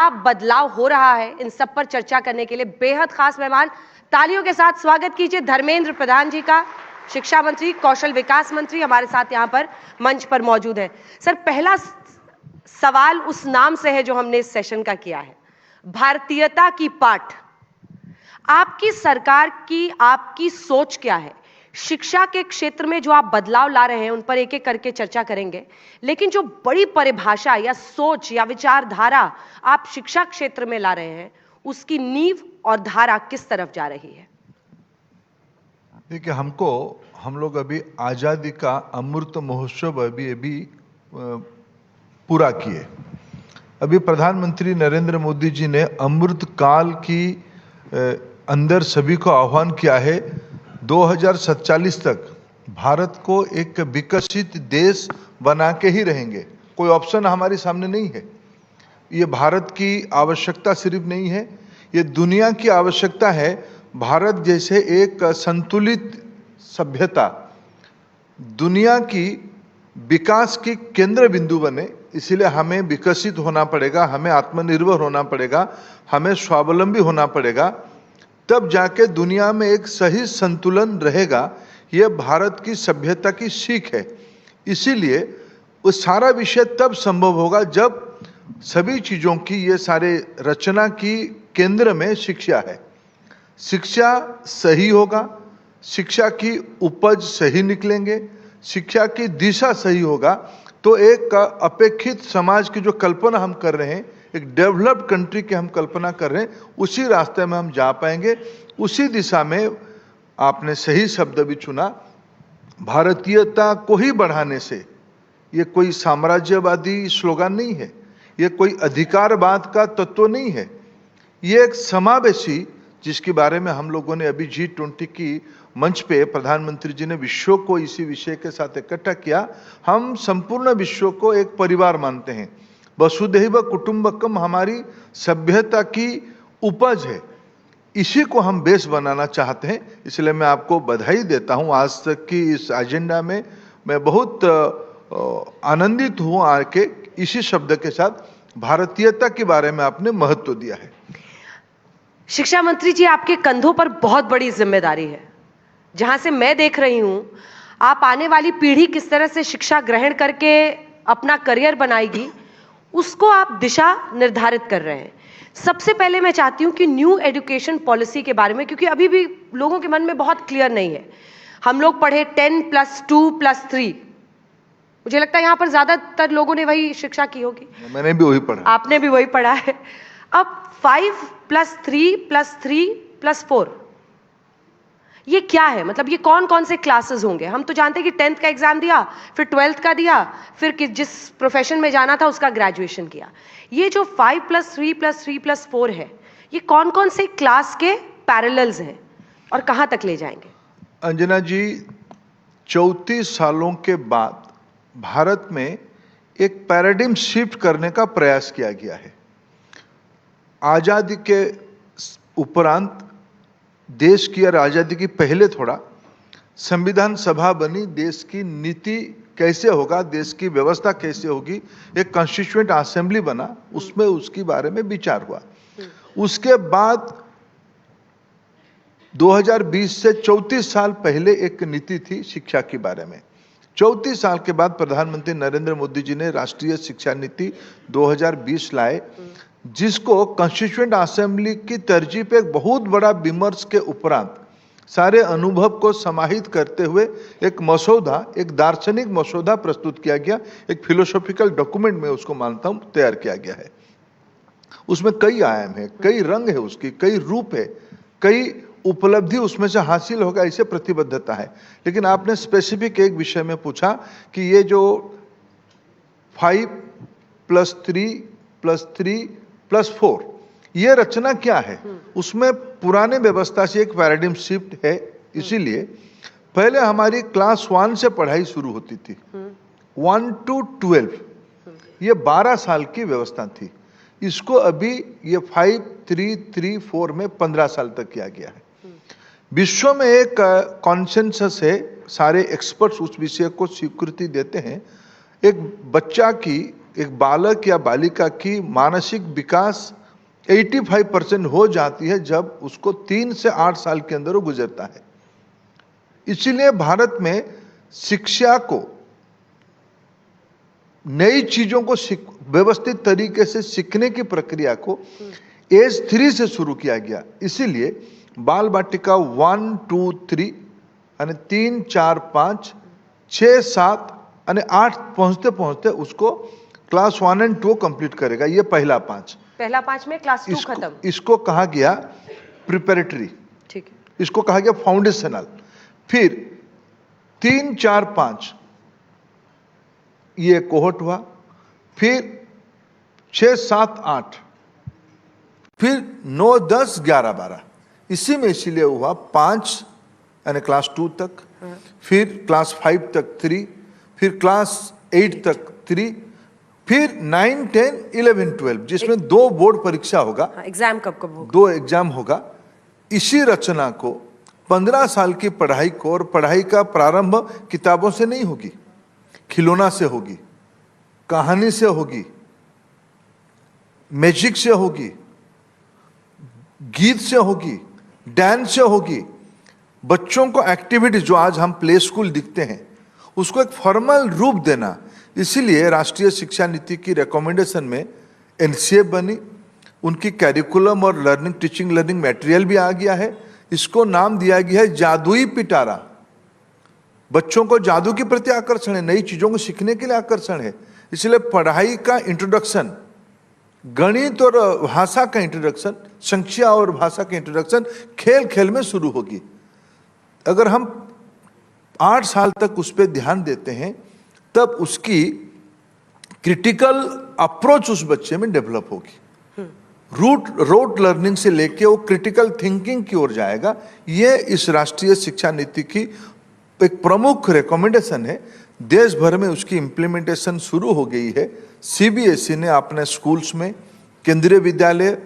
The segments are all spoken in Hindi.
क्या बदलाव हो रहा है, इन सब पर चर्चा करने के लिए बेहद खास मेहमान, तालियों के साथ स्वागत कीजिए धर्मेंद्र प्रधान जी का। शिक्षा मंत्री, कौशल विकास मंत्री हमारे साथ यहाँ पर मंच पर मौजूद है। सर, पहला सवाल उस नाम से है जो हमने इस सेशन का किया है, भारतीयता की पाठ। आपकी सरकार की, आपकी सोच क्या है? शिक्षा के क्षेत्र में जो आप बदलाव ला रहे हैं उन पर एक एक करके चर्चा करेंगे, लेकिन जो बड़ी परिभाषा या सोच या विचारधारा आप शिक्षा क्षेत्र में ला रहे हैं, उसकी नींव और धारा किस तरफ जा रही है? देखिए, हम लोग अभी आज़ादी का अमृत महोत्सव अभी पूरा किए। अभी प्रधानमंत्री नरेंद्र मोदी जी ने अमृत काल की अंदर सभी को आह्वान किया है 2047 तक भारत को एक विकसित देश बना के ही रहेंगे। कोई ऑप्शन हमारे सामने नहीं है। ये भारत की आवश्यकता सिर्फ नहीं है, ये दुनिया की आवश्यकता है। भारत जैसे एक संतुलित सभ्यता दुनिया की विकास की केंद्र बिंदु बने, इसीलिए हमें विकसित होना पड़ेगा, हमें आत्मनिर्भर होना पड़ेगा, हमें स्वावलंबी होना पड़ेगा, तब जाके दुनिया में एक सही संतुलन रहेगा। यह भारत की सभ्यता की सीख है। इसीलिए वो सारा विषय तब संभव होगा जब सभी चीज़ों की, ये सारे रचना की केंद्र में शिक्षा है। शिक्षा सही होगा, शिक्षा की उपज सही निकलेंगे, शिक्षा की दिशा सही होगा, तो एक अपेक्षित समाज की जो कल्पना हम कर रहे हैं, एक डेवलप्ड कंट्री की हम कल्पना कर रहे हैं, उसी रास्ते में हम जा पाएंगे। उसी दिशा में आपने सही शब्द भी चुना। भारतीयता को ही बढ़ाने से, ये कोई साम्राज्यवादी स्लोगन नहीं है, ये कोई अधिकारवाद का तत्व नहीं है, ये एक समावेशी, जिसके बारे में हम लोगों ने अभी G20 की मंच पे प्रधानमंत्री जी ने विश्व को इसी विषय के साथ इकट्ठा किया। हम संपूर्ण विश्व को एक परिवार मानते हैं। वसुधैव कुटुंबकम हमारी सभ्यता की उपज है, इसी को हम बेस बनाना चाहते हैं। इसलिए मैं आपको बधाई देता हूं। आज तक की इस एजेंडा में मैं बहुत आनंदित हूं आके, इसी शब्द के साथ भारतीयता के बारे में आपने महत्व दिया है। शिक्षा मंत्री जी, आपके कंधों पर बहुत बड़ी जिम्मेदारी है। जहां से मैं देख रही हूं, आप आने वाली पीढ़ी किस तरह से शिक्षा ग्रहण करके अपना करियर बनाएगी, उसको आप दिशा निर्धारित कर रहे हैं। सबसे पहले मैं चाहती हूं कि न्यू एजुकेशन पॉलिसी के बारे में, क्योंकि अभी भी लोगों के मन में बहुत क्लियर नहीं है। हम लोग पढ़े 10+2+3, मुझे लगता है यहां पर ज्यादातर लोगों ने वही शिक्षा की होगी। मैंने भी वही पढ़ा। आपने भी वही पढ़ा है। अब 5+3+3+4, ये क्या है? मतलब ये कौन कौन से क्लासेस होंगे? हम तो जानते हैं कि 10th का एग्जाम दिया, फिर 12th का दिया, फिर जिस प्रोफेशन में जाना था उसका ग्रेजुएशन किया। ये जो 5+3+3+4 है, ये कौन कौन से क्लास के पैरेलल्स हैं और कहां तक ले जाएंगे? अंजना जी, 34 सालों के बाद भारत में एक पैराडिम शिफ्ट करने का प्रयास किया गया है। आज़ादी के उपरांत, देश की और आज़ादी की पहले थोड़ा, संविधान सभा बनी, देश की नीति कैसे होगा, देश की व्यवस्था कैसे होगी, एक कॉन्स्टिट्यूएंट असेंबली बना, उसमें उसके बारे में विचार हुआ। उसके बाद 2020 से 34 साल पहले एक नीति थी शिक्षा के बारे में। 34 साल के बाद प्रधानमंत्री नरेंद्र मोदी जी ने राष्ट्रीय शिक्षा नीति 2020 लाए, जिसको कॉन्स्टिट्यूएंट असेंबली की तरजीह पे एक बहुत बड़ा विमर्श के उपरांत, सारे अनुभव को समाहित करते हुए एक मसौदा, एक दार्शनिक मसौदा प्रस्तुत किया गया। एक फिलोसॉफिकल डॉक्यूमेंट में उसको मानता हूं तैयार किया गया है। उसमें कई आयाम है, कई रंग है, उसकी कई रूप है, कई उपलब्धि उसमें से हासिल होगा, इसे प्रतिबद्धता है। लेकिन आपने स्पेसिफिक एक विषय में पूछा कि ये जो 5+3+3+4 ये रचना क्या है। उसमें पुराने व्यवस्था से एक पैराडिम शिफ्ट है। इसीलिए पहले हमारी क्लास 1 से पढ़ाई शुरू होती थी, 1 to 12, ये 12 साल की व्यवस्था थी। इसको अभी ये 5-3-3-4 में 15 साल तक किया गया है। विश्व में एक कॉन्सेंसस है, सारे एक्सपर्ट्स उस विषय को स्वीकृति देते हैं। एक बच्चा की एक बालक या बालिका की मानसिक विकास 85% हो जाती है जब उसको 3 से 8 साल के अंदर वो गुजरता है। इसीलिए भारत में शिक्षा को, नई चीजों को व्यवस्थित तरीके से सीखने की प्रक्रिया को एज 3 से शुरू किया गया। इसीलिए बाल वाटिका 1, 2, 3 यानी 3, 4, 5, 6, 7 यानी 8 पहुंचते पहुंचते उसको क्लास 1 और 2 कंप्लीट करेगा। ये पहला 5 में क्लास 2 खत्म। इसको कहा गया प्रिपरेटरी, ठीक है। इसको कहा गया फाउंडेशनल। फिर 3, 4, 5 ये कोहोट हुआ, फिर 6, 7, 8, फिर 9, 10, 11, 12। इसी में इसीलिए हुआ 5 यानी क्लास 2 तक, फिर क्लास 5 तक 3, फिर क्लास 8 तक 3, फिर 9, 10, 11, 12 जिसमें 2 बोर्ड परीक्षा होगा। एग्जाम कब कब होगा? 2 एग्जाम होगा। इसी रचना को 15 साल की पढ़ाई को, और पढ़ाई का प्रारंभ किताबों से नहीं होगी, खिलौना से होगी, कहानी से होगी, मैजिक से होगी, गीत से होगी, डांस से होगी। बच्चों को एक्टिविटीज जो आज हम प्ले स्कूल दिखते हैं उसको एक फॉर्मल रूप देना। इसीलिए राष्ट्रीय शिक्षा नीति की रिकमेंडेशन में एनसीए बनी, उनकी कैरिकुलम और लर्निंग टीचिंग लर्निंग मटेरियल भी आ गया है। इसको नाम दिया गया है जादुई पिटारा। बच्चों को जादू के प्रति आकर्षण है, नई चीजों को सीखने के लिए आकर्षण है। इसलिए पढ़ाई का इंट्रोडक्शन, गणित और भाषा का इंट्रोडक्शन, संख्या और भाषा का इंट्रोडक्शन खेल खेल में शुरू होगी। अगर हम 8 साल तक उस पर ध्यान देते हैं तब उसकी क्रिटिकल अप्रोच उस बच्चे में डेवलप होगी। रोट लर्निंग से लेके वो क्रिटिकल थिंकिंग की ओर जाएगा। ये इस राष्ट्रीय शिक्षा नीति की एक प्रमुख रिकमेंडेशन है। देश भर में उसकी इम्प्लीमेंटेशन शुरू हो गई है। सीबीएसई ने अपने स्कूल्स में, केंद्रीय विद्यालय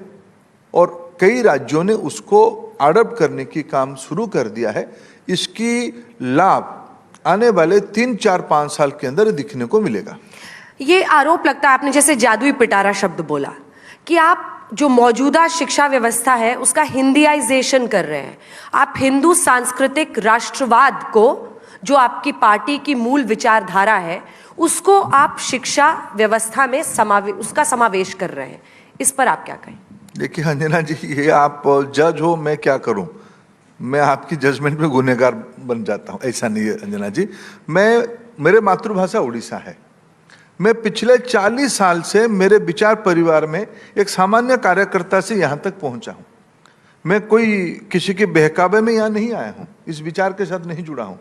और कई राज्यों ने उसको अडॉप्ट करने की काम शुरू कर दिया है। इसकी लाभ आने वाले 3, 4, 5 साल के अंदर दिखने को मिलेगा। ये आरोप लगता है, आपने जैसे जादुई पिटारा शब्द बोला, कि आप जो मौजूदा शिक्षा व्यवस्था है उसका हिंदीआइजेशन कर रहे हैं। आप हिंदू सांस्कृतिक राष्ट्रवाद को, जो आपकी पार्टी की मूल विचारधारा है, उसको आप शिक्षा व्यवस्था में उसका समावेश कर रहे हैं। इस पर आप क्या कहें? देखिए अंजना जी, ये आप जज हो, मैं क्या करूं? मैं आपकी जजमेंट में गुनहगार बन जाता हूं। ऐसा नहीं है अंजना जी। मेरे मातृभाषा उड़ीसा है। मैं पिछले 40 साल से मेरे विचार परिवार में एक सामान्य कार्यकर्ता से यहाँ तक पहुँचा हूँ। मैं कोई किसी के बहकावे में यहाँ नहीं आया हूँ, इस विचार के साथ नहीं जुड़ा हूँ।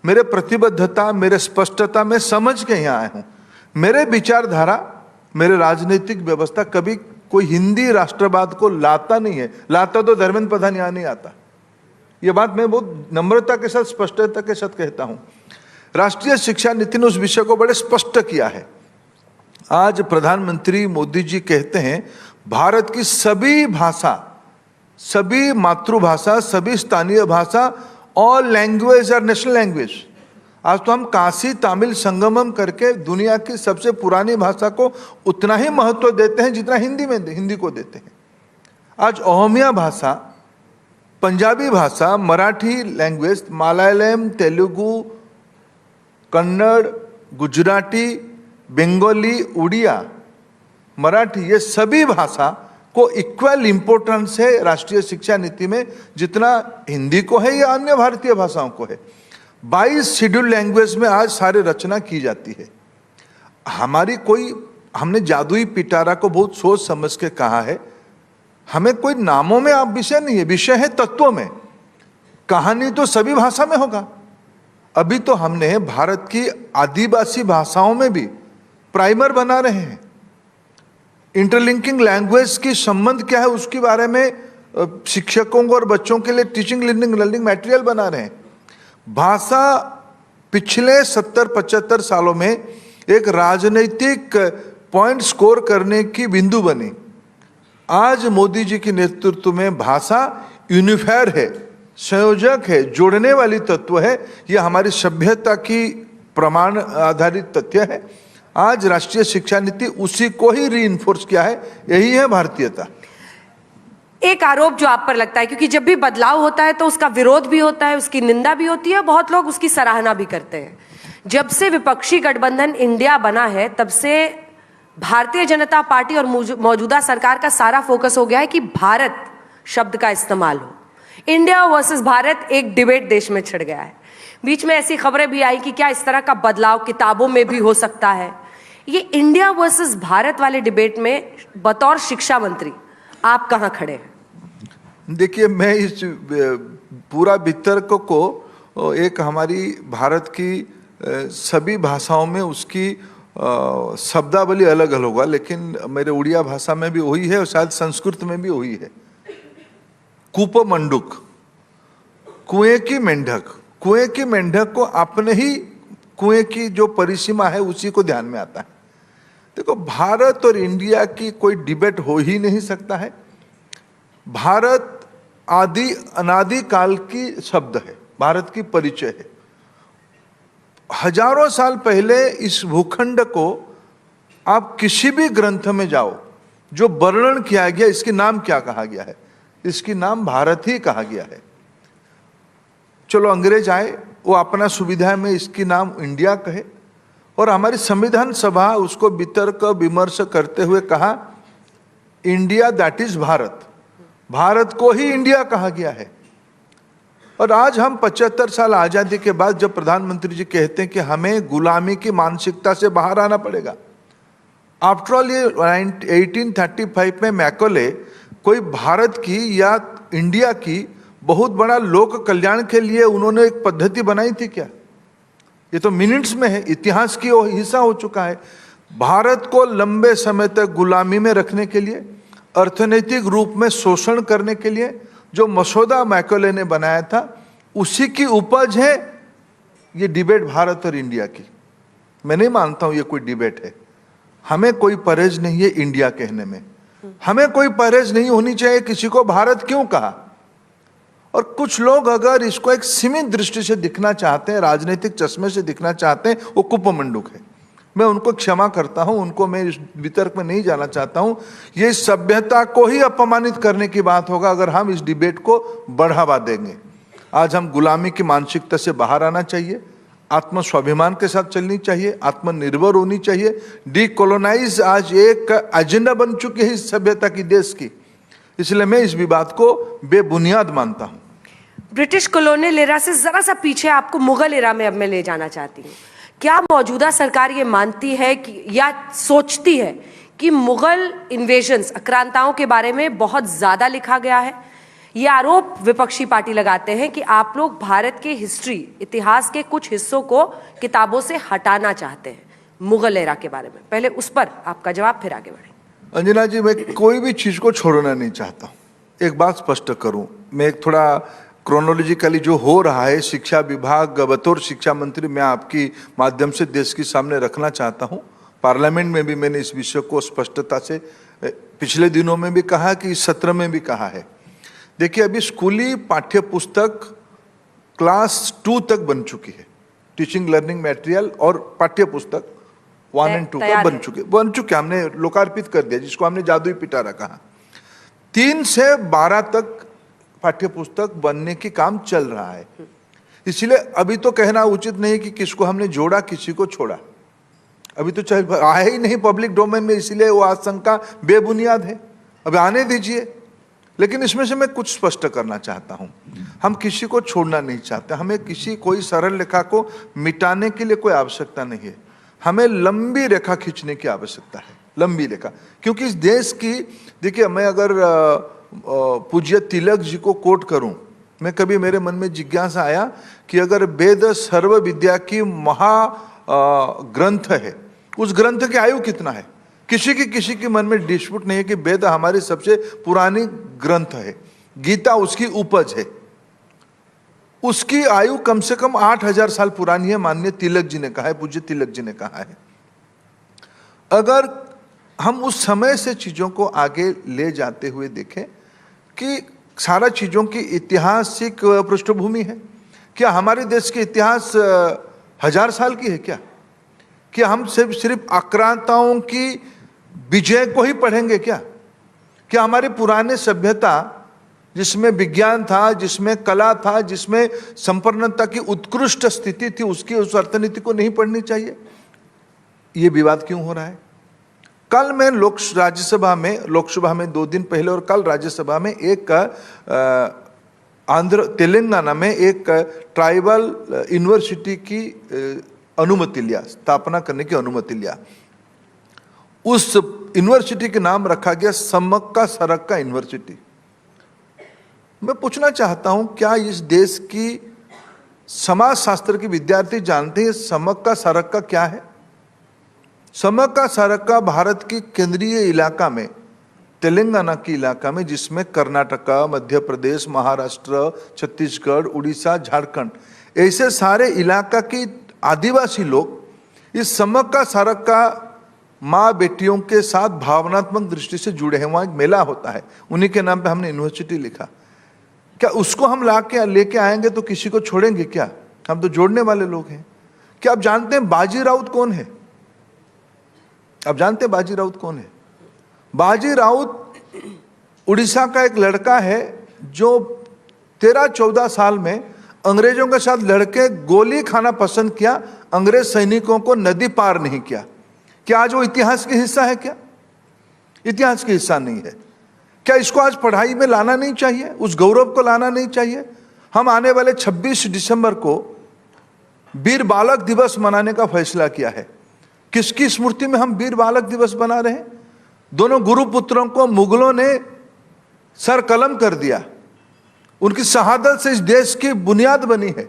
मेरे प्रतिबद्धता, मेरे स्पष्टता मैं समझ के यहाँ आया हूँ। मेरे विचारधारा, मेरे राजनीतिक व्यवस्था कभी कोई हिंदी राष्ट्रवाद को लाता नहीं है। लाता तो धर्मेंद्र प्रधान यहाँ नहीं आता। ये बात मैं बहुत नम्रता के साथ, स्पष्टता के साथ कहता हूँ। राष्ट्रीय शिक्षा नीति ने उस विषय को बड़े स्पष्ट किया है। आज प्रधानमंत्री मोदी जी कहते हैं भारत की सभी भाषा, सभी मातृभाषा, सभी स्थानीय भाषा, ऑल लैंग्वेज और नेशनल लैंग्वेज। आज तो हम काशी तमिल संगमम करके दुनिया की सबसे पुरानी भाषा को उतना ही महत्व देते हैं जितना हिंदी को देते हैं। आज ओहमिया भाषा, पंजाबी भाषा, मराठी लैंग्वेज, मलयालम, तेलुगु, कन्नड़, गुजराती, बंगाली, उड़िया, मराठी, ये सभी भाषा को इक्वल इम्पोर्टेंस है राष्ट्रीय शिक्षा नीति में जितना हिंदी को है या अन्य भारतीय भाषाओं को है। 22 शेड्यूल लैंग्वेज में आज सारे रचना की जाती है। हमने जादुई पिटारा को बहुत सोच समझ के कहा है। हमें कोई नामों में आप विषय नहीं है, विषय है तत्वों में। कहानी तो सभी भाषा में होगा। अभी तो हमने भारत की आदिवासी भाषाओं में भी प्राइमर बना रहे हैं। इंटरलिंकिंग लैंग्वेज की संबंध क्या है उसके बारे में शिक्षकों को और बच्चों के लिए टीचिंग लर्निंग मटेरियल बना रहे हैं। भाषा पिछले 70-75 सालों में एक राजनीतिक पॉइंट स्कोर करने की बिंदु बनी। आज मोदी जी के नेतृत्व में भाषा यूनिफायर है, संयोजक है, जोड़ने वाली तत्व है। यह हमारी सभ्यता की प्रमाण आधारित तथ्य है। आज राष्ट्रीय शिक्षा नीति उसी को ही रीइंफोर्स किया है। यही है भारतीयता। एक आरोप जो आप पर लगता है, क्योंकि जब भी बदलाव होता है तो उसका विरोध भी होता है, उसकी निंदा भी होती है, बहुत लोग उसकी सराहना भी करते हैं। जब से विपक्षी गठबंधन इंडिया बना है तब से भारतीय जनता पार्टी और मौजूदा सरकार का सारा फोकस हो गया है कि भारत शब्द का इस्तेमाल हो। इंडिया वर्सेस भारत एक डिबेट देश में छिड़ गया है। बीच में ऐसी खबरें भी आई कि क्या इस तरह का बदलाव किताबों में भी हो सकता है। ये इंडिया वर्सेस भारत वाले डिबेट में बतौर शिक्षा मंत्री आप कहां खड़े हैं? देखिए, मैं इस पूरा वितर्क को एक हमारी भारत की सभी भाषाओं में उसकी शब्दावली अलग अलग होगा, लेकिन मेरे उड़िया भाषा में भी वही है और शायद संस्कृत में भी वही है। कूप मंडूक, कुएं की मेंढक। कुएं की मेंढक को अपने ही कुएं की जो परिसीमा है उसी को ध्यान में आता है। देखो, भारत और इंडिया की कोई डिबेट हो ही नहीं सकता है। भारत आदि अनादि काल की शब्द है, भारत की परिचय है। हजारों साल पहले इस भूखंड को आप किसी भी ग्रंथ में जाओ, जो वर्णन किया गया, इसके नाम क्या कहा गया है? इसकी नाम भारत ही कहा गया है। चलो अंग्रेज आए, वो अपना सुविधा में इसकी नाम इंडिया कहे, और हमारी संविधान सभा उसको वितर्क विमर्श करते हुए कहा India that is Bharat. Bharat को ही इंडिया कहा गया है। और आज हम 75 साल आजादी के बाद जब प्रधानमंत्री जी कहते हैं कि हमें गुलामी की मानसिकता से बाहर आना पड़ेगा। आफ्टर ऑल ये 1835 में मैकोले कोई भारत की या इंडिया की बहुत बड़ा लोक कल्याण के लिए उन्होंने एक पद्धति बनाई थी क्या? ये तो मिनट्स में है, इतिहास की हिस्सा हो चुका है। भारत को लंबे समय तक गुलामी में रखने के लिए, अर्थनैतिक रूप में शोषण करने के लिए जो मसौदा मैकोले ने बनाया था, उसी की उपज है ये डिबेट भारत और इंडिया की। मैं नहीं मानता हूं ये कोई डिबेट है। हमें कोई परहेज नहीं है इंडिया कहने में, हमें कोई परहेज नहीं होनी चाहिए किसी को भारत क्यों कहा। और कुछ लोग अगर इसको एक सीमित दृष्टि से दिखना चाहते हैं, राजनीतिक चश्मे से दिखना चाहते हैं, वो कुपमंडूक है। मैं उनको क्षमा करता हूं, उनको मैं इस वितर्क में नहीं जाना चाहता हूं। ये सभ्यता को ही अपमानित करने की बात होगा अगर हम इस डिबेट को बढ़ावा देंगे। आज हम गुलामी की मानसिकता से बाहर आना चाहिए, आत्म स्वाभिमान के साथ चलनी चाहिए, आत्मनिर्भर होनी चाहिए। डीकोलोनाइज आज एक एजेंडा बन चुकी है इस सभ्यता की, देश की। इसलिए मैं इस विवाद को बेबुनियाद मानता हूं। ब्रिटिश कॉलोनियल एरा से जरा सा पीछे आपको मुगल एरा में अब मैं ले जाना चाहती हूँ। क्या मौजूदा सरकार ये मानती है कि या सोचती है कि मुगल इन्वेजन्स, आक्रांताओं के बारे में बहुत ज्यादा लिखा गया है? ये आरोप विपक्षी पार्टी लगाते हैं कि आप लोग भारत के हिस्ट्री, इतिहास के कुछ हिस्सों को किताबों से हटाना चाहते हैं मुगल एरा के बारे में। पहले उस पर आपका जवाब, फिर आगे बढ़े। अंजना जी, मैं कोई भी चीज को छोड़ना नहीं चाहता हूं। एक बात स्पष्ट करूं, मैं एक थोड़ा क्रोनोलॉजिकली जो हो रहा है शिक्षा विभाग बतौर शिक्षा मंत्री मैं आपकी माध्यम से देश के सामने रखना चाहता हूं। पार्लियामेंट में भी मैंने इस विषय को स्पष्टता से पिछले दिनों में भी कहा कि इस सत्र में भी कहा है। देखिए, अभी स्कूली पाठ्य पुस्तक क्लास 2 तक बन चुकी है। टीचिंग लर्निंग मटेरियल और पाठ्य पुस्तक 1 और 2 का बन चुके हमने लोकार्पित कर दिया, जिसको हमने जादुई पिटारा कहा। 3 से 12 तक पाठ्य पुस्तक बनने की काम चल रहा है। इसलिए अभी तो कहना उचित नहीं कि किसको हमने जोड़ा किसी को छोड़ा। अभी तो चाहे आए ही नहीं पब्लिक डोमेन में, इसलिए वो आशंका बेबुनियाद है। अब आने दीजिए। लेकिन इसमें से मैं कुछ स्पष्ट करना चाहता हूं। हम किसी को छोड़ना नहीं चाहते। हमें कोई सरल रेखा को मिटाने के लिए कोई आवश्यकता नहीं है। हमें लंबी रेखा खींचने की आवश्यकता है, लंबी रेखा। क्योंकि इस देश की, देखिए, मैं अगर पूज्य तिलक जी को कोट करूं, मैं कभी मेरे मन में जिज्ञासा आया कि अगर वेद सर्व विद्या की महा ग्रंथ है, उस ग्रंथ की आयु कितना है? किसी के मन में डिस्प्यूट नहीं है कि वेद हमारी सबसे पुरानी ग्रंथ है, गीता उसकी उपज है। उसकी आयु कम से कम 8000 साल पुरानी है, माननीय तिलक जी ने कहा है, पूज्य तिलक जी ने कहा है। अगर हम उस समय से चीजों को आगे ले जाते हुए देखें कि सारा चीजों की ऐतिहासिक पृष्ठभूमि है। क्या हमारे देश के इतिहास 1000 साल की है? कि हम सिर्फ आक्रांताओं की विजय को ही पढ़ेंगे क्या? क्या हमारी पुराने सभ्यता जिसमें विज्ञान था, जिसमें कला था, जिसमें संपन्नता की उत्कृष्ट स्थिति थी, उसकी उस अर्थनीति को नहीं पढ़नी चाहिए? ये विवाद क्यों हो रहा है? कल मैं लोकसभा में 2 दिन पहले और कल राज्यसभा में एक तेलंगाना में एक ट्राइबल यूनिवर्सिटी की अनुमति लिया, स्थापना करने की अनुमति लिया। उस यूनिवर्सिटी के नाम रखा गया समक्का सरक्का यूनिवर्सिटी। मैं पूछना चाहता हूं, क्या इस देश की समाज शास्त्र के विद्यार्थी जानते हैं समक्का सरक्का क्या है? समक्का सरक्का भारत की केंद्रीय इलाका में, तेलंगाना की इलाका में, जिसमें कर्नाटका, मध्य प्रदेश, महाराष्ट्र, छत्तीसगढ़, उड़ीसा, झारखंड, ऐसे सारे इलाका की आदिवासी लोग इस समक्का सरक्का माँ बेटियों के साथ भावनात्मक दृष्टि से जुड़े हैं। वहाँ एक मेला होता है, उन्हीं के नाम पे हमने यूनिवर्सिटी लिखा। क्या उसको हम लेके आएंगे तो किसी को छोड़ेंगे क्या? हम तो जोड़ने वाले लोग हैं। क्या आप जानते हैं बाजी राउत कौन है? आप जानते हैं बाजी राउत कौन है? बाजी राउत उड़ीसा का एक लड़का है जो 13-14 साल में अंग्रेजों के साथ लड़के गोली खाना पसंद किया, अंग्रेज सैनिकों को नदी पार नहीं किया। क्या आज वो इतिहास का हिस्सा है? क्या इतिहास का हिस्सा नहीं है? क्या इसको आज पढ़ाई में लाना नहीं चाहिए? उस गौरव को लाना नहीं चाहिए? हम आने वाले 26 दिसंबर को वीर बालक दिवस मनाने का फैसला किया है। किसकी स्मृति में हम वीर बालक दिवस बना रहे हैं? दोनों गुरुपुत्रों को मुगलों ने सर कलम कर दिया, उनकी शहादत से इस देश की बुनियाद बनी है।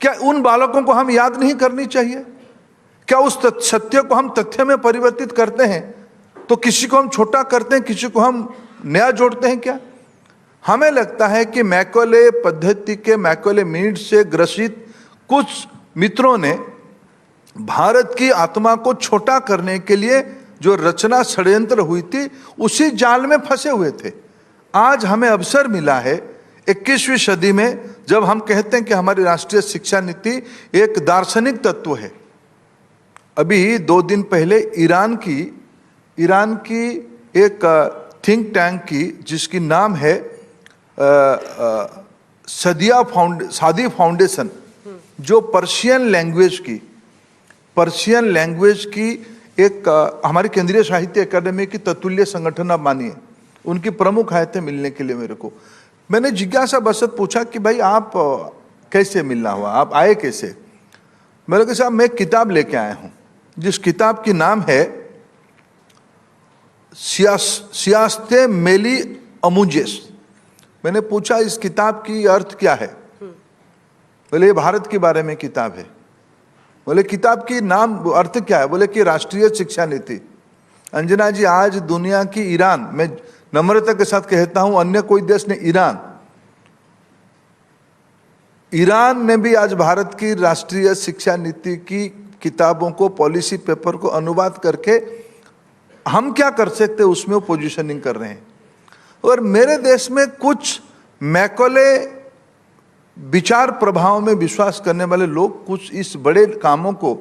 क्या उन बालकों को हम याद नहीं करनी चाहिए? क्या उस सत्य को हम तथ्य में परिवर्तित करते हैं तो किसी को हम छोटा करते हैं, किसी को हम नया जोड़ते हैं? क्या हमें लगता है कि मैकॉले पद्धति के मैकॉले मीड से ग्रसित कुछ मित्रों ने भारत की आत्मा को छोटा करने के लिए जो रचना षड्यंत्र हुई थी, उसी जाल में फंसे हुए थे। आज हमें अवसर मिला है 21वीं सदी में, जब हम कहते हैं कि हमारी राष्ट्रीय शिक्षा नीति एक दार्शनिक तत्व है। अभी 2 दिन पहले ईरान की एक थिंक टैंक की, जिसकी नाम है सादी फाउंडेशन, जो पर्शियन लैंग्वेज की एक हमारी केंद्रीय साहित्य अकादमी की ततुल्य संगठन आप मानिए, उनकी प्रमुख आए थे मिलने के लिए मेरे को। मैंने जिज्ञासा बसत पूछा कि भाई आप कैसे मिलना हुआ, आप आए कैसे? मैंने कहा साहब मैं एक किताब लेके आया हूँ, जिस किताब की नाम है सियासते मेली अमुजेस। मैंने पूछा इस किताब की अर्थ क्या है? बोले ये भारत के बारे में किताब है। बोले किताब की नाम अर्थ क्या है? बोले कि राष्ट्रीय शिक्षा नीति। अंजना जी, आज दुनिया की ईरान, मैं नम्रता के साथ कहता हूं अन्य कोई देश ने, ईरान ने भी आज भारत की राष्ट्रीय शिक्षा नीति की किताबों को, पॉलिसी पेपर को अनुवाद करके हम क्या कर सकते उसमें वो पोजीशनिंग कर रहे हैं। और मेरे देश में कुछ मैकॉले विचार प्रभाव में विश्वास करने वाले लोग कुछ इस बड़े कामों को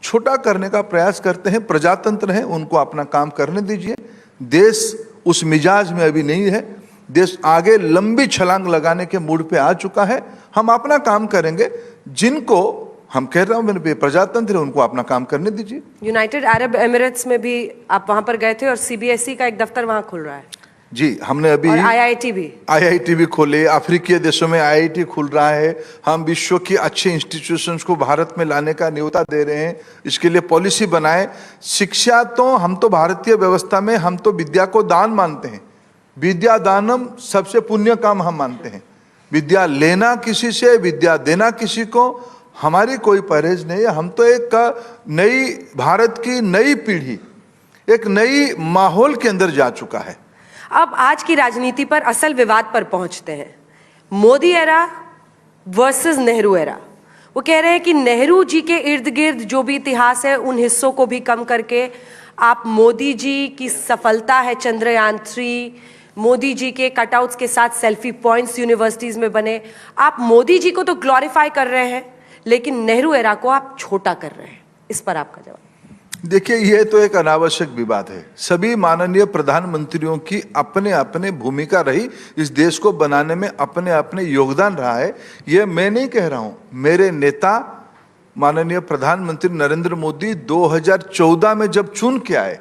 छोटा करने का प्रयास करते हैं। प्रजातंत्र है, उनको अपना काम करने दीजिए। देश उस मिजाज में अभी नहीं है। देश आगे लंबी छलांग लगाने के मूड पे आ चुका है। हम अपना काम करेंगे। जिनको हम कह रहे हैं मेरे प्रजातंत्र है, उनको अपना काम करने दीजिए। यूनाइटेड अरब एमिरेट्स में भी आप वहां पर गए थे और सीबीएसई का एक दफ्तर वहां खुल रहा है। जी, हमने अभी आईआईटी भी खोले। अफ्रीकी देशों में आईआईटी खुल रहा है। हम विश्व की अच्छे इंस्टीट्यूशंस को भारत में लाने का न्योता दे रहे हैं। इसके लिए पॉलिसी बनाए। शिक्षा तो हम तो भारतीय व्यवस्था में हम तो विद्या को दान मानते हैं। विद्या दानम सबसे पुण्य काम हम मानते हैं। विद्या लेना किसी से, विद्या देना किसी को, हमारी कोई परहेज नहीं है। हम तो एक नई भारत की नई पीढ़ी एक नई माहौल के अंदर जा चुका है। अब आज की राजनीति पर असल विवाद पर पहुंचते हैं। Modi era versus Nehru era. वो कह रहे हैं कि नेहरू जी के इर्द गिर्द जो भी इतिहास है उन हिस्सों को भी कम करके आप मोदी जी की सफलता है चंद्रयान 3, मोदी जी के कटआउट्स के साथ सेल्फी पॉइंट्स यूनिवर्सिटीज में बने। आप मोदी जी को तो ग्लोरीफाई कर रहे हैं, लेकिन नेहरू एरा को आप छोटा कर रहे हैं। इस पर आपका जवाब। देखिए, यह तो एक अनावश्यक विवाद है। सभी माननीय प्रधानमंत्रियों की अपने अपने भूमिका रही, इस देश को बनाने में अपने अपने योगदान रहा है। यह मैं नहीं कह रहा हूं, मेरे नेता माननीय प्रधानमंत्री नरेंद्र मोदी 2014 में जब चुन के आए,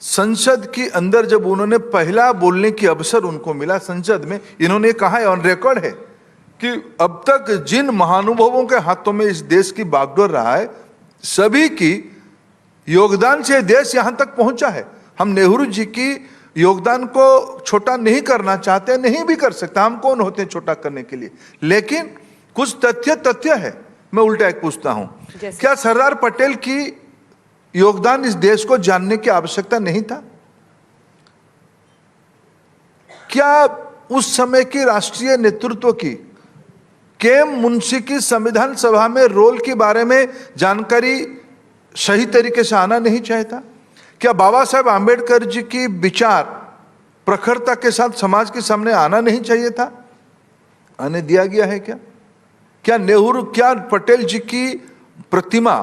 संसद के अंदर जब उन्होंने पहला बोलने की अवसर उनको मिला संसद में, इन्होंने कहा है, ऑन रिकॉर्ड है, कि अब तक जिन महानुभावों के हाथों में इस देश की बागडोर रहा है, सभी की योगदान से देश यहां तक पहुंचा है। हम नेहरू जी की योगदान को छोटा नहीं करना चाहते, नहीं भी कर सकता, हम कौन होते हैं छोटा करने के लिए, लेकिन कुछ तथ्य है। मैं उल्टा एक पूछता हूं, क्या सरदार पटेल की योगदान इस देश को जानने की आवश्यकता नहीं था? क्या उस समय की राष्ट्रीय नेतृत्व की केएम मुंशी की संविधान सभा में रोल के बारे में जानकारी सही तरीके से आना नहीं चाहिए था? क्या बाबा साहेब आंबेडकर जी की विचार प्रखरता के साथ समाज के सामने आना नहीं चाहिए था? आने दिया गया है क्या? क्या पटेल जी की प्रतिमा,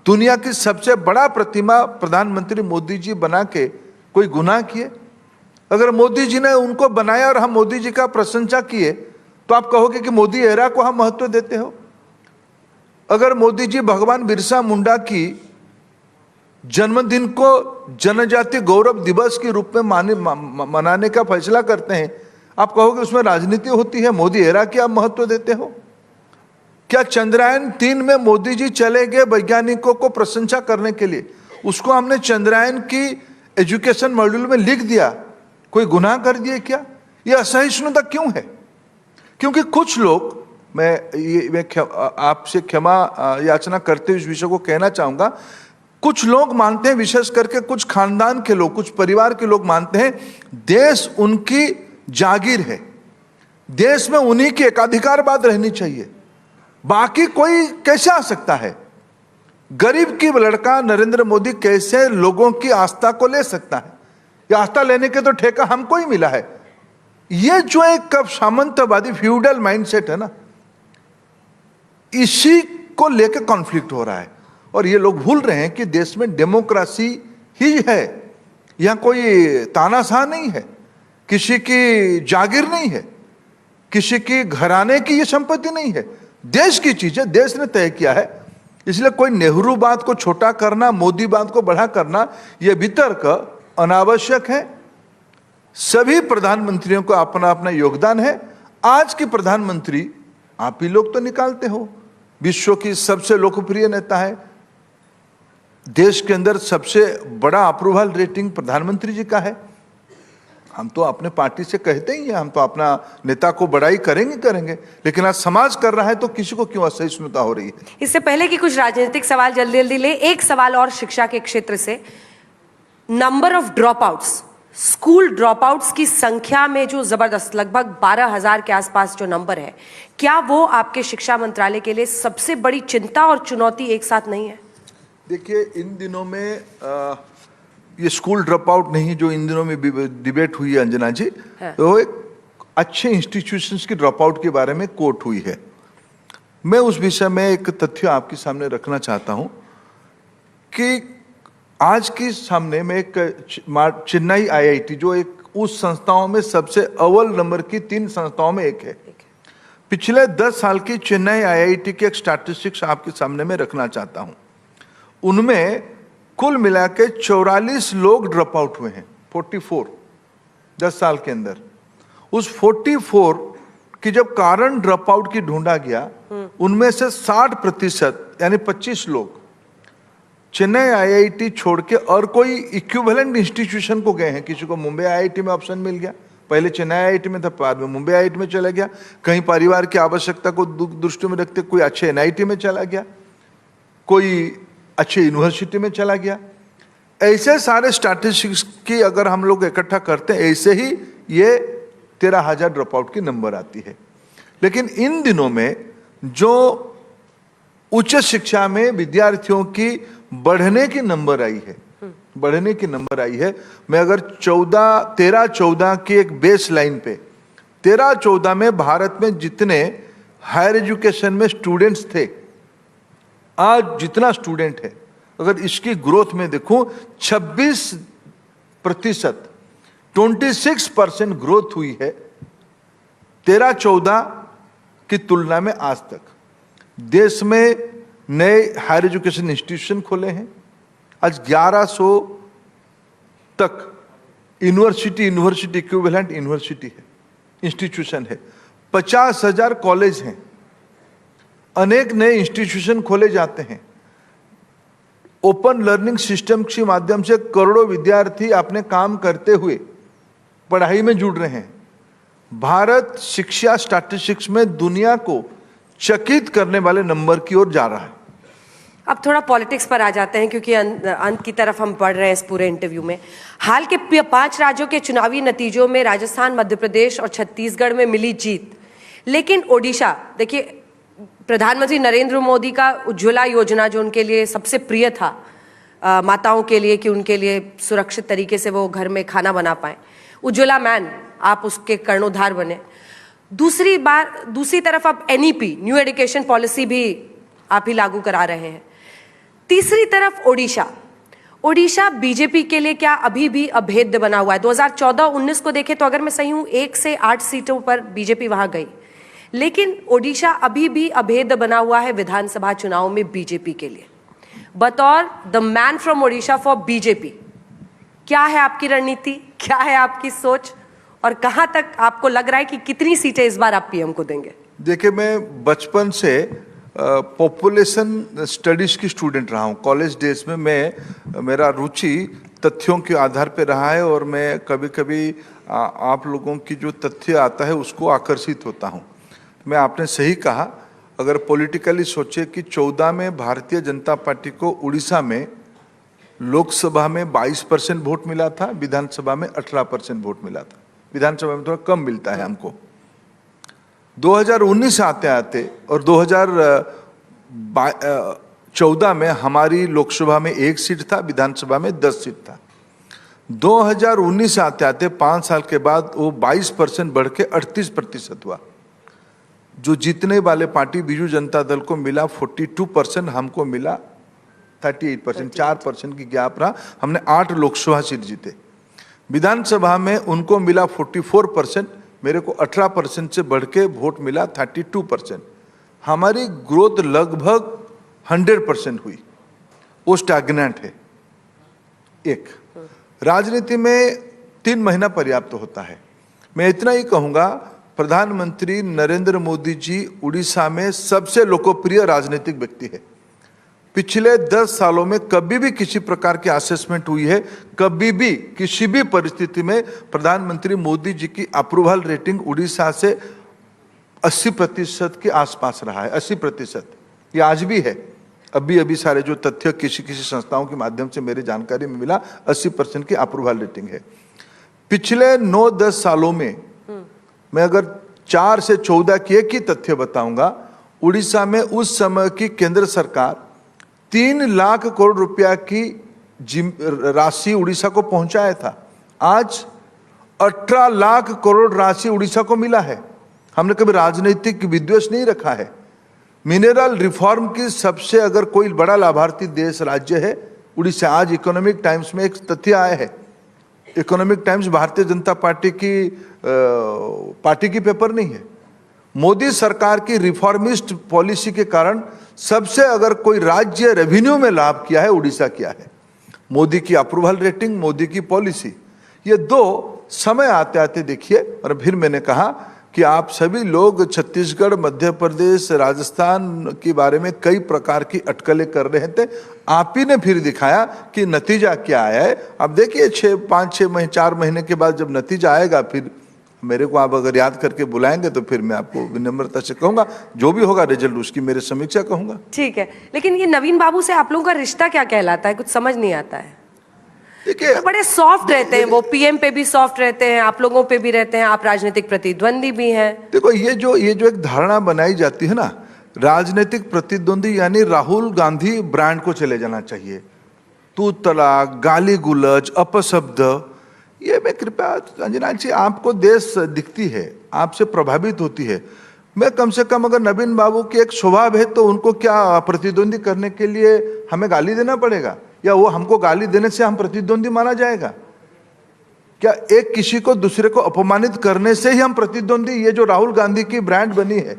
दुनिया की सबसे बड़ा प्रतिमा प्रधानमंत्री मोदी जी बना के कोई गुनाह किए? अगर मोदी जी ने उनको बनाया और हम मोदी जी का प्रशंसा किए, तो आप कहोगे कि मोदी एरा को हम महत्व देते हो। अगर मोदी जी भगवान बिरसा मुंडा की जन्मदिन को जनजाति गौरव दिवस के रूप में मनाने का फैसला करते हैं, आप कहोगे उसमें राजनीति होती है, मोदी एरा की आप महत्व देते हो? क्या चंद्रयान 3 में मोदी जी चले गए वैज्ञानिकों को प्रशंसा करने के लिए, उसको हमने चंद्रयान की एजुकेशन मॉड्यूल में लिख दिया, कोई गुनाह कर दिए क्या? यह असहिष्णुता क्यों है? क्योंकि कुछ लोग, मैं आपसे क्षमा याचना करते हुए इस विषय को कहना चाहूंगा, कुछ लोग मानते हैं, विशेष करके कुछ खानदान के लोग, कुछ परिवार के लोग मानते हैं देश उनकी जागीर है, देश में उन्हीं की एकाधिकारवाद रहनी चाहिए, बाकी कोई कैसे आ सकता है? गरीब की लड़का नरेंद्र मोदी कैसे लोगों की आस्था को ले सकता है? ये आस्था लेने के तो ठेका हमको ही मिला है। ये जो एक सामंतवादी फ्यूडल माइंडसेट है ना, इसी को लेकर कॉन्फ्लिक्ट हो रहा है। और ये लोग भूल रहे हैं कि देश में डेमोक्रेसी ही है, यहां कोई तानाशाह नहीं है, किसी की जागीर नहीं है, किसी की घराने की ये संपत्ति नहीं है, देश की चीज है, देश ने तय किया है। इसलिए कोई नेहरू बात को छोटा करना, मोदी बात को बड़ा करना, यह वितर्क अनावश्यक है। सभी प्रधानमंत्रियों को अपना अपना योगदान है। आज के प्रधानमंत्री आप ही लोग तो निकालते हो, विश्व की सबसे लोकप्रिय नेता है, देश के अंदर सबसे बड़ा अप्रूवल रेटिंग प्रधानमंत्री जी का है। हम तो अपने पार्टी से कहते ही हैं, हम तो अपना नेता को बड़ाई करेंगे, लेकिन आज समाज कर रहा है तो किसी को क्यों असहिष्णुता हो रही है? इससे पहले कि कुछ राजनीतिक सवाल जल्दी जल्दी ले, एक सवाल और शिक्षा के क्षेत्र से, number of drop outs, school drop outs की संख्या में जो जबरदस्त लगभग 12,000 के आसपास जो नंबर है, क्या वो आपके शिक्षा मंत्रालय के लिए सबसे बड़ी चिंता और चुनौती एक साथ नहीं है? देखिए, इन दिनों में ये स्कूल ड्रॉप आउट नहीं जो इन दिनों में डिबेट हुई है अंजना जी, तो एक अच्छे इंस्टीट्यूशंस की ड्रॉप आउट के बारे में कोट हुई है। मैं उस विषय में एक तथ्य आपके सामने रखना चाहता हूं कि आज के सामने में एक चेन्नई आईआईटी, जो एक उस संस्थाओं में सबसे अव्वल नंबर की 3 संस्थाओं में एक है, पिछले 10 साल की चेन्नई आईआईटी के एक स्टैटिस्टिक्स आपके सामने में रखना चाहता हूं। उनमें कुल मिला के 44 लोग ड्रॉप आउट हुए हैं, 44 10 साल के अंदर। उस 44 की जब कारण ड्रॉप आउट की ढूंढा गया, उनमें से 60% यानी 25 लोग चेन्नई आईआईटी छोड़ के और कोई इक्विवेलेंट इंस्टीट्यूशन को गए हैं। किसी को मुंबई आईआईटी में ऑप्शन मिल गया, पहले चेन्नई आईआईटी में था, बाद में मुंबई आईआईटी में चला गया, कहीं परिवार की आवश्यकता को दृष्टि में रखते कोई अच्छे एनआईटी में चला गया, कोई अच्छे यूनिवर्सिटी में चला गया। ऐसे सारे स्टैटिस्टिक्स की अगर हम लोग इकट्ठा करते हैं, ऐसे ही ये 13,000 ड्रॉप आउट की नंबर आती है। लेकिन इन दिनों में जो उच्च शिक्षा में विद्यार्थियों की बढ़ने की नंबर आई है, मैं अगर 13-14 की एक बेस लाइन पे 13-14 में भारत में जितने हायर एजुकेशन में स्टूडेंट्स थे, आज जितना स्टूडेंट है अगर इसकी ग्रोथ में देखूं 26%, 26% ग्रोथ हुई है 13-14 की तुलना में आज तक। देश में नए हायर एजुकेशन इंस्टीट्यूशन खोले हैं। आज 1100 तक यूनिवर्सिटी इक्विवेलेंट यूनिवर्सिटी है, इंस्टीट्यूशन है। 50,000 कॉलेज हैं, अनेक नए इंस्टीट्यूशन खोले जाते हैं। ओपन लर्निंग सिस्टम के माध्यम से करोड़ों विद्यार्थी अपने काम करते हुए पढ़ाई में जुड़ रहे हैं। भारत शिक्षा स्टैटिस्टिक्स में दुनिया को चकित करने वाले नंबर की ओर जा रहा है। अब थोड़ा पॉलिटिक्स पर आ जाते हैं, क्योंकि अंत की तरफ हम बढ़ रहे हैं इस पूरे इंटरव्यू में। हाल के 5 राज्यों के चुनावी नतीजों में राजस्थान, मध्य प्रदेश और छत्तीसगढ़ में मिली जीत, लेकिन ओडिशा, देखिए प्रधानमंत्री नरेंद्र मोदी का उज्ज्वला योजना जो उनके लिए सबसे प्रिय था, माताओं के लिए, कि उनके लिए सुरक्षित तरीके से वो घर में खाना बना पाए, उज्ज्वला मैन, आप उसके कर्णोधार बने। दूसरी तरफ अब NEP, न्यू एजुकेशन पॉलिसी भी आप ही लागू करा रहे हैं। तीसरी तरफ ओडिशा बीजेपी के लिए क्या अभी भी अभेद्य बना हुआ है? 2014-19 को देखें तो अगर मैं सही हूं 1 से 8 सीटों पर बीजेपी वहां गई, लेकिन ओडिशा अभी भी अभेद्य बना हुआ है विधानसभा चुनाव में बीजेपी के लिए। बतौर the man from Odisha for BJP, क्या है आपकी रणनीति, क्या है आपकी सोच, और कहां तक आपको लग रहा है कि कितनी सीटें इस बार आप पीएम को देंगे? देखिए, मैं बचपन से पॉपुलेशन स्टडीज की स्टूडेंट रहा हूँ। कॉलेज डेज में मेरा रुचि तथ्यों के आधार पे रहा है, और मैं कभी कभी आप लोगों की जो तथ्य आता है उसको आकर्षित होता हूँ। मैं आपने सही कहा, अगर पॉलिटिकली सोचे कि 14 में भारतीय जनता पार्टी को उड़ीसा में लोकसभा में 22% वोट मिला था, विधानसभा में 18% वोट मिला था। विधानसभा में थोड़ा कम मिलता है हमको। 2019 आते और 2014 में हमारी लोकसभा में 1 सीट था, विधानसभा में 10 सीट था। 2019 आते 5 साल के बाद वो 22% बढ़ के 38% हुआ। जो जीतने वाले पार्टी बीजू जनता दल को मिला 42%, हमको मिला 38%, 4% की गैप रहा। हमने 8 लोकसभा सीट जीते। विधानसभा में उनको मिला 44%, मेरे को 18% से बढ़ के वोट मिला 32%। हमारी ग्रोथ लगभग 100% हुई, वो स्टैग्नेंट है। एक राजनीति में 3 महीना पर्याप्त होता है। मैं इतना ही कहूंगा, प्रधानमंत्री नरेंद्र मोदी जी उड़ीसा में सबसे लोकप्रिय राजनीतिक व्यक्ति है। पिछले 10 सालों में कभी भी किसी प्रकार की असेसमेंट हुई है, कभी भी किसी भी परिस्थिति में प्रधानमंत्री मोदी जी की अप्रूवल रेटिंग उड़ीसा से 80% के आसपास रहा है। 80%, ये आज भी है। अभी सारे जो तथ्य किसी संस्थाओं के माध्यम से मेरी जानकारी में मिला, 80% की अप्रूवल रेटिंग है। पिछले 9-10 सालों में मैं अगर 4 से 14 की एक ही तथ्य बताऊंगा, उड़ीसा में उस समय की केंद्र सरकार 3 लाख करोड़ रुपया की राशि उड़ीसा को पहुंचाया था। आज 18 लाख करोड़ राशि उड़ीसा को मिला है। हमने कभी राजनीतिक विद्वेष नहीं रखा है। मिनरल रिफॉर्म की सबसे अगर कोई बड़ा लाभार्थी देश राज्य है उड़ीसा। आज इकोनॉमिक टाइम्स में एक तथ्य आया है। Economic times Bharatiya Janata party की पेपर नहीं है। मोदी सरकार की रिफॉर्मिस्ट पॉलिसी के कारण सबसे अगर कोई राज्य रेवेन्यू में लाभ किया है, उड़ीसा किया है। मोदी की अप्रूवल रेटिंग, मोदी की पॉलिसी, ये 2 समय आते आते देखिए। और फिर मैंने कहा कि आप सभी लोग छत्तीसगढ़, मध्य प्रदेश, राजस्थान के बारे में कई प्रकार की अटकलें कर रहे थे। आप ही ने फिर दिखाया कि नतीजा क्या आया है। अब देखिए 4 महीने के बाद जब नतीजा आएगा, फिर मेरे को आप अगर याद करके बुलाएंगे तो फिर मैं आपको विनम्रता से कहूंगा, जो भी होगा रिजल्ट उसकी मेरे समीक्षा कहूंगा। ठीक है, लेकिन ये नवीन बाबू से आप लोगों का रिश्ता क्या कहलाता है? कुछ समझ नहीं आता है। देखिए, तो बड़े सॉफ्ट रहते हैं वो, पीएम पे भी सॉफ्ट रहते हैं, आप लोगों पे भी रहते हैं, आप राजनीतिक प्रतिद्वंदी भी हैं। देखो, ये जो एक धारणा बनाई जाती है ना, राजनीतिक प्रतिद्वंदी यानी राहुल गांधी ब्रांड को चले जाना चाहिए। तू तलाक, गाली गुलज, अपशब्द, ये मैं कृपया अंजना जी, आपको देश दिखती है, आपसे प्रभावित होती है। मैं कम से कम अगर नवीन बाबू की एक स्वभाव है तो उनको क्या प्रतिद्वंदी करने के लिए हमें गाली देना पड़ेगा, या वो हमको गाली देने से हम प्रतिद्वंदी माना जाएगा? क्या एक किसी को दूसरे को अपमानित करने से ही हम प्रतिद्वंदी? ये जो राहुल गांधी की ब्रांड बनी है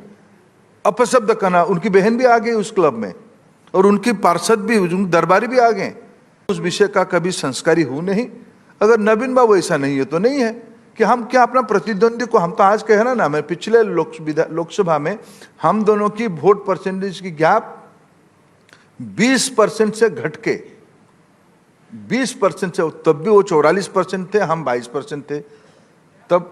अपशब्द कहना, उनकी बहन भी आ गई उस क्लब में और उनकी पार्षद भी, दरबारी भी आ गए। उस विषय का कभी संस्कारी हूं नहीं। अगर नवीन बाबू ऐसा नहीं है तो नहीं है कि हम क्या अपना प्रतिद्वंदी को, हम तो आज कहे ना, मैं पिछले लोकसभा में हम दोनों की वोट परसेंटेज की गैप 20% से घट के 20% से, तब भी वो 44% थे, हम 22% थे, तब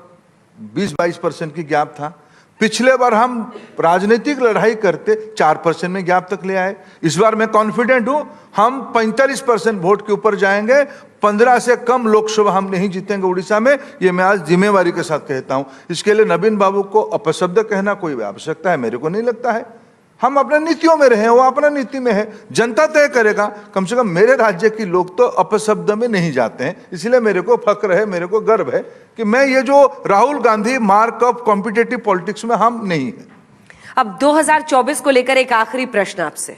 20-22% की गैप था। पिछले बार हम राजनीतिक लड़ाई करते 4% में गैप तक ले आए। इस बार मैं कॉन्फिडेंट हूं हम 45% वोट के ऊपर जाएंगे। 15 से कम लोकसभा हम नहीं जीतेंगे उड़ीसा में, ये मैं आज जिम्मेवारी के साथ कहता हूं। इसके लिए नवीन बाबू को अपशब्द कहना कोई आवश्यकता है मेरे को नहीं लगता है। हम अपने नीतियों में रहे, वो अपना नीति में है, जनता तय करेगा। कम से कम मेरे राज्य के लोग तो अपशब्द में नहीं जाते हैं, इसलिए मेरे को फक्र है, मेरे को गर्व है कि मैं ये जो Rahul Gandhi mark of competitive politics में हम नहीं है। अब 2024 को लेकर एक आखिरी प्रश्न आपसे,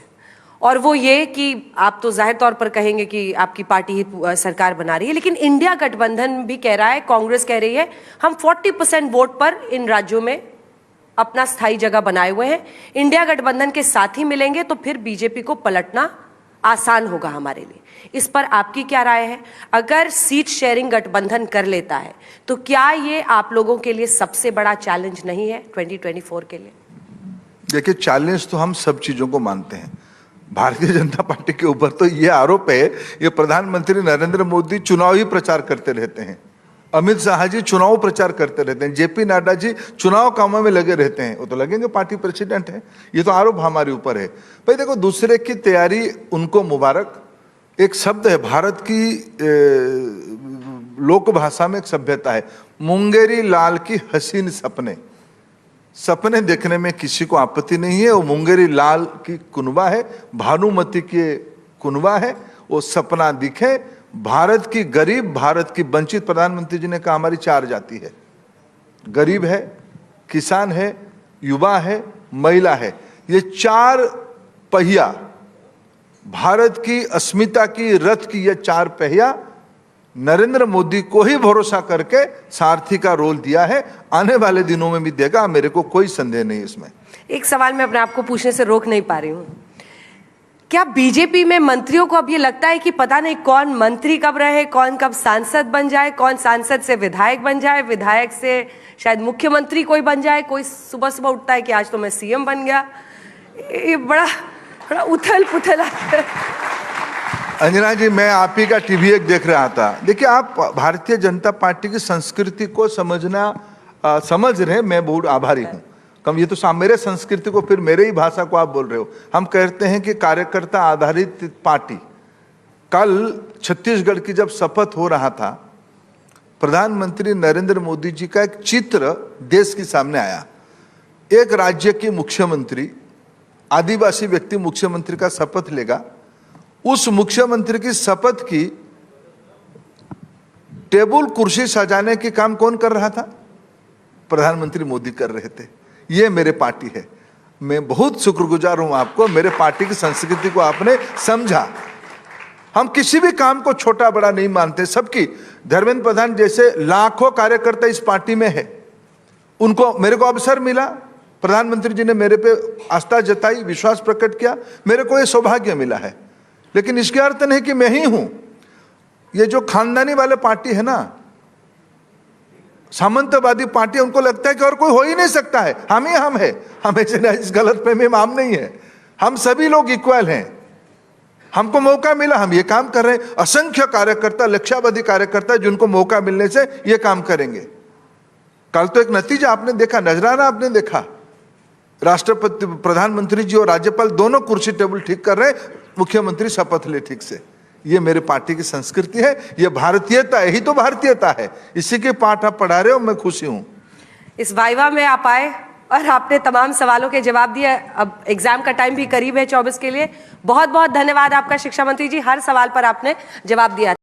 और वो ये कि आप तो जाहिर तौर पर कहेंगे कि आपकी पार्टी ही सरकार बना रही है, लेकिन इंडिया गठबंधन भी कह रहा है, कांग्रेस कह रही है हम 40% वोट पर इन राज्यों में अपना स्थायी जगह बनाए हुए हैं, इंडिया गठबंधन के साथ ही मिलेंगे तो फिर बीजेपी को पलटना आसान होगा हमारे लिए। इस पर आपकी क्या राय है? अगर सीट शेयरिंग गठबंधन कर लेता है तो क्या ये आप लोगों के लिए सबसे बड़ा चैलेंज नहीं है 2024 के लिए? देखिए, चैलेंज तो हम सब चीजों को मानते हैं। भारतीय जनता पार्टी के ऊपर तो ये आरोप है, ये प्रधानमंत्री नरेंद्र मोदी चुनावी प्रचार करते रहते हैं, अमित शाह जी चुनाव प्रचार करते रहते हैं, जेपी नड्डा जी चुनाव कामों में लगे रहते हैं, वो तो लगेंगे, पार्टी प्रेसिडेंट है। ये तो आरोप हमारे ऊपर है। भाई देखो, दूसरे की तैयारी उनको मुबारक। एक शब्द है भारत की लोक भाषा में, एक सभ्यता है, मुंगेरी लाल की हसीन सपने। सपने देखने में किसी को आपत्ति नहीं है। वो मुंगेरी लाल की कुनबा है, भानुमति की कुनबा है, वो सपना दिखे। भारत की गरीब, भारत की वंचित, प्रधानमंत्री जी ने कहा हमारी 4 जाति है, गरीब है, किसान है, युवा है, महिला है। ये 4 पहिया भारत की अस्मिता की रथ की, ये 4 पहिया नरेंद्र मोदी को ही भरोसा करके सारथी का रोल दिया है, आने वाले दिनों में भी देगा, मेरे को कोई संदेह नहीं इसमें। एक सवाल मैं अपने आप को पूछने से रोक नहीं पा रही हूं, क्या बीजेपी में मंत्रियों को अब ये लगता है कि पता नहीं कौन मंत्री कब रहे, कौन कब सांसद बन जाए, कौन सांसद से विधायक बन जाए, विधायक से शायद मुख्यमंत्री कोई बन जाए, कोई सुबह सुबह उठता है कि आज तो मैं सीएम बन गया। ये बड़ा उथल पुथल। अंजना जी, मैं आप ही का टीवी एक देख रहा था। देखिए, आप भारतीय जनता पार्टी की संस्कृति को समझ रहे हैं, मैं बहुत आभारी हूँ। कम ये तो मेरे संस्कृति को, फिर मेरे ही भाषा को आप बोल रहे हो। हम कहते हैं कि कार्यकर्ता आधारित पार्टी। कल छत्तीसगढ़ की जब शपथ हो रहा था, प्रधानमंत्री नरेंद्र मोदी जी का एक चित्र देश के सामने आया। एक राज्य की मुख्यमंत्री, आदिवासी व्यक्ति मुख्यमंत्री का शपथ लेगा, उस मुख्यमंत्री की शपथ की टेबल कुर्सी सजाने के काम कौन कर रहा था? प्रधानमंत्री मोदी कर रहे थे। ये मेरे पार्टी है। मैं बहुत शुक्रगुजार हूं आपको, मेरे पार्टी की संस्कृति को आपने समझा। हम किसी भी काम को छोटा बड़ा नहीं मानते, सबकी। धर्मेंद्र प्रधान जैसे लाखों कार्यकर्ता इस पार्टी में है, उनको, मेरे को अवसर मिला, प्रधानमंत्री जी ने मेरे पे आस्था जताई, विश्वास प्रकट किया, मेरे को ये सौभाग्य मिला है। लेकिन इसके अर्थ नहीं कि मैं ही हूं। ये जो खानदानी वाले पार्टी है ना, सामंतवादी पार्टी, उनको लगता है कि और कोई हो ही नहीं सकता है, हम ही हम है। हमें इस गलतफहमी में हम नहीं है, हम सभी लोग इक्वल हैं। हमको मौका मिला, हम ये काम कर रहे हैं। असंख्य कार्यकर्ता, लक्षावधि कार्यकर्ता जिनको मौका मिलने से ये काम करेंगे। कल तो एक नतीजा आपने देखा, नजराना आपने देखा, राष्ट्रपति, प्रधानमंत्री जी और राज्यपाल दोनों कुर्सी टेबल ठीक कर रहे, मुख्यमंत्री शपथ ले ठीक से। ये मेरे पार्टी की संस्कृति है, ये भारतीयता है, यही तो भारतीयता है। इसी के पाठ आप पढ़ा रहे हो, मैं खुशी हूं। इस वाइवा में आप आए और आपने तमाम सवालों के जवाब दिए। अब एग्जाम का टाइम भी करीब है 24 के लिए। बहुत बहुत धन्यवाद आपका शिक्षा मंत्री जी, हर सवाल पर आपने जवाब दिया।